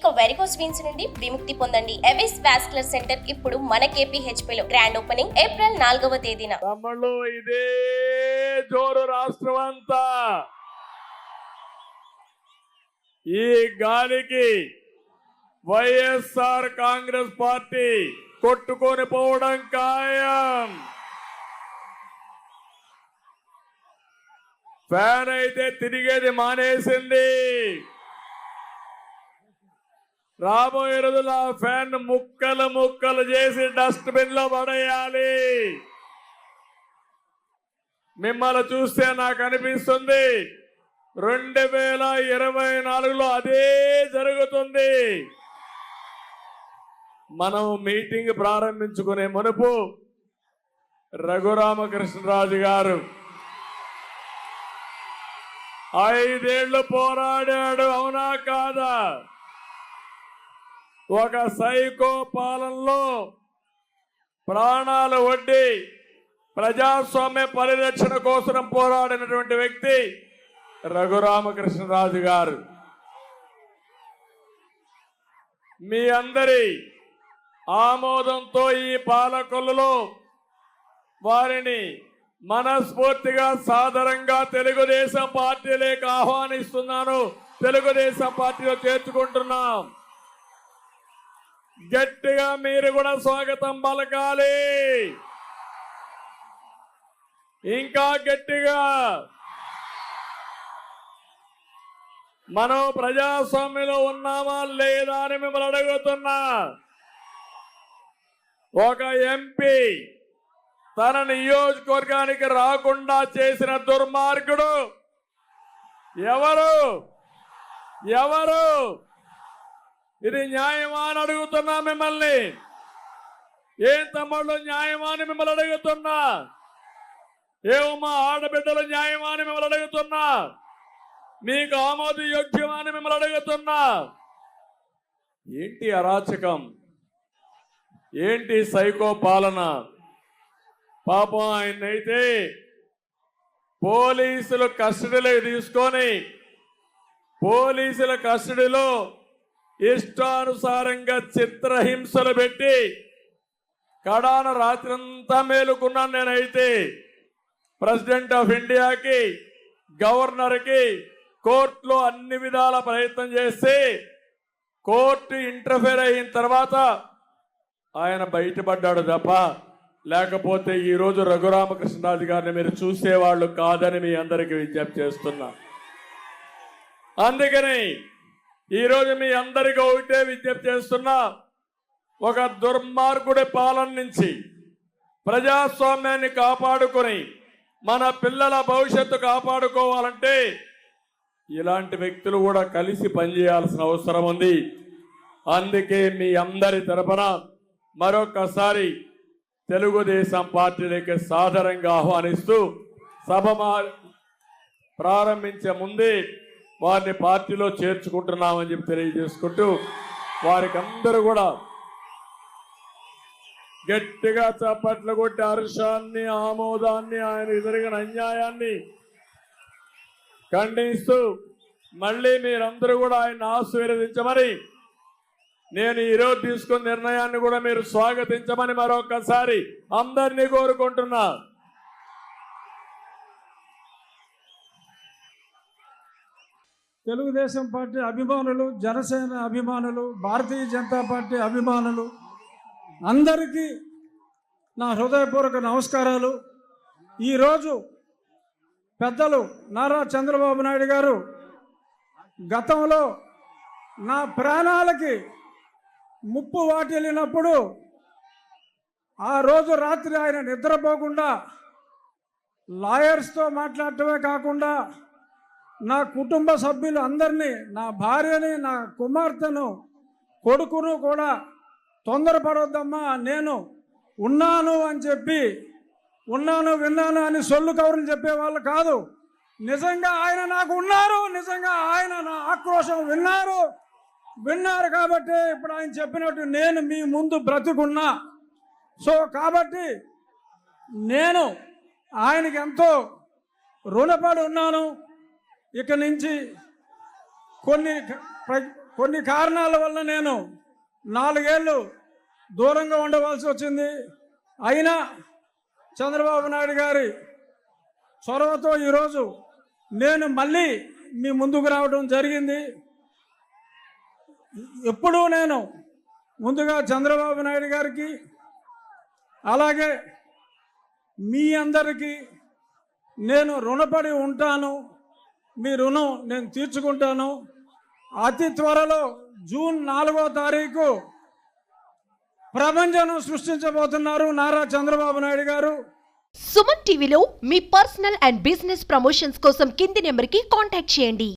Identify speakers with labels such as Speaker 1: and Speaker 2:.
Speaker 1: ఇక varicose veins నుండి విముక్తి పొందండి. ఎవిస్ వాస్కులర్ సెంటర్ ఇప్పుడు మన KPHP లో గ్రాండ్ ఓపెనింగ్ ఏప్రిల్ 4వ తేదీన.
Speaker 2: తమ్ముళ్ళు ఇదే జోరు రాష్ట్రం అంతా. ఈ గాలికి వైఎస్ఆర్ కాంగ్రెస్ పార్టీ కొట్టుకొని పోవడం ఖాయం. ఫ్యాన్ అయితే తిరిగేది మానేసింది. రాబోయే రోజుల్లో ఆ ఫ్యాన్ ముక్కలు ముక్కలు చేసి డస్ట్బిన్ లో పడేయాలి. మిమ్మల్ని చూస్తే నాకు అనిపిస్తుంది 2024లో అదే జరుగుతుంది. మనం మీటింగ్ ప్రారంభించుకునే మునుపు రఘురామకృష్ణరాజు గారు 5 ఏళ్లు పోరాడాడు, అవునా కాదా? ఒక సైకో పాలనలో ప్రాణాలు ఒడ్డి ప్రజాస్వామ్య పరిరక్షణ కోసం పోరాడినటువంటి వ్యక్తి రఘురామకృష్ణరాజు గారు. మీ అందరి ఆమోదంతో ఈ పాలకులలో వారిని మనస్ఫూర్తిగా సాదరంగా తెలుగుదేశం పార్టీలోకి ఆహ్వానిస్తున్నాను. తెలుగుదేశం పార్టీలో చేర్చుకుంటున్నాం. గట్టిగా మీరు కూడా స్వాగతం పలకాలి. ఇంకా గట్టిగా. మనం ప్రజాస్వామ్యంలో ఉన్నామా లేదా అని మిమ్మల్ని అడుగుతున్నా. ఒక ఎంపీ తన నియోజకవర్గానికి రాకుండా చేసిన దుర్మార్గుడు ఎవరు? ఇది న్యాయమా అని అడుగుతున్నా మిమ్మల్ని. ఏం తమ్ముళ్ళు న్యాయమా అని మిమ్మల్ని అడుగుతున్నా. ఏమమ్మా ఆడబిడ్డలు న్యాయమా అని మిమ్మల్ని అడుగుతున్నా. మీకు ఆమోదయోగ్యమా అని మిమ్మల్ని అడుగుతున్నా. ఏంటి అరాచకం? ఏంటి సైకో పాలన? పాపం ఆయన్నైతే పోలీసులు కస్టడీలోకి తీసుకొని పోలీసుల కస్టడీలో ఇష్టానుసారంగా చిత్రహింసలు పెట్టి కడాన రాత్రంతా మేలుకున్నాను. నేనైతే ప్రెసిడెంట్ ఆఫ్ ఇండియాకి, గవర్నర్కి కోర్టులో అన్ని విధాల ప్రయత్నం చేసి కోర్టు ఇంటర్ఫేర్ అయిన తర్వాత ఆయన బయటపడ్డాడు తప్ప, లేకపోతే ఈరోజు రఘురామకృష్ణరాజు గారిని మీరు చూసేవాళ్ళు కాదని మీ అందరికీ విజ్ఞప్తి చేస్తున్నా. అందుకని ఈరోజు మీ అందరికీ ఒకటే విజ్ఞప్తి చేస్తున్నా. ఒక దుర్మార్గుడి పాలన నుంచి ప్రజాస్వామ్యాన్ని కాపాడుకొని మన పిల్లల భవిష్యత్తు కాపాడుకోవాలంటే ఇలాంటి వ్యక్తులు కూడా కలిసి పనిచేయాల్సిన అవసరం ఉంది. అందుకే మీ అందరి తరపున మరొకసారి తెలుగుదేశం పార్టీలోకి సాదరంగా ఆహ్వానిస్తూ సభ ప్రారంభించే ముందే వారిని పార్టీలో చేర్చుకుంటున్నామని చెప్పి తెలియజేసుకుంటూ వారికి అందరూ కూడా గట్టిగా చప్పట్లు కొట్టి హర్షాన్ని, ఆమోదాన్ని, ఆయన జరిగిన అన్యాయాన్ని ఖండిస్తూ మళ్ళీ మీరందరూ కూడా ఆయన ఆశీర్వదించమని, నేను ఈరోజు తీసుకున్న నిర్ణయాన్ని కూడా మీరు స్వాగతించమని మరొకసారి అందరినీ కోరుకుంటున్నా.
Speaker 3: తెలుగుదేశం పార్టీ అభిమానులు, జనసేన అభిమానులు, భారతీయ జనతా పార్టీ అభిమానులు అందరికీ నా హృదయపూర్వక నమస్కారాలు. ఈరోజు పెద్దలు నారా చంద్రబాబు నాయుడు గారు గతంలో నా ప్రాణాలకి ముప్పు వాటిల్లినప్పుడు ఆ రోజు రాత్రి ఆయన నిద్రపోకుండా లాయర్స్తో మాట్లాడటమే కాకుండా నా కుటుంబ సభ్యులు అందరినీ, నా భార్యని, నా కుమార్తెను, కొడుకును కూడా తొందరపడొద్దమ్మా, నేను ఉన్నాను అని చెప్పి, ఉన్నాను విన్నాను అని సొల్లు కబుర్లు చెప్పేవాళ్ళు కాదు. నిజంగా ఆయన నాకు ఉన్నారు, నిజంగా ఆయన నా ఆక్రోశం విన్నారు కాబట్టి ఇప్పుడు ఆయన చెప్పినట్టు నేను మీ ముందు బ్రతుకున్నా. సో కాబట్టి నేను ఆయనకి ఎంతో రుణపడి ఉన్నాను. ఇక నుంచి కొన్ని కారణాల వల్ల నేను 4 ఏళ్ళు దూరంగా ఉండవలసి వచ్చింది. అయినా చంద్రబాబు నాయుడు గారి చొరవతో ఈరోజు నేను మళ్ళీ మీ ముందుకు రావడం జరిగింది. ఎప్పుడూ నేను ముందుగా చంద్రబాబు నాయుడు గారికి అలాగే మీ అందరికీ నేను రుణపడి ఉంటాను. మీ రుణం నేను తీర్చుకుంటాను. అతి త్వరలో జూన్ 4వ తారీఖు ప్రపంచం సృష్టించబోతున్నారు నారా చంద్రబాబు నాయుడు గారు.
Speaker 4: సుమన్ టీవీలో మీ పర్సనల్ అండ్ బిజినెస్ ప్రమోషన్స్ కోసం కింది నెంబర్కి కాంటాక్ట్ చేయండి.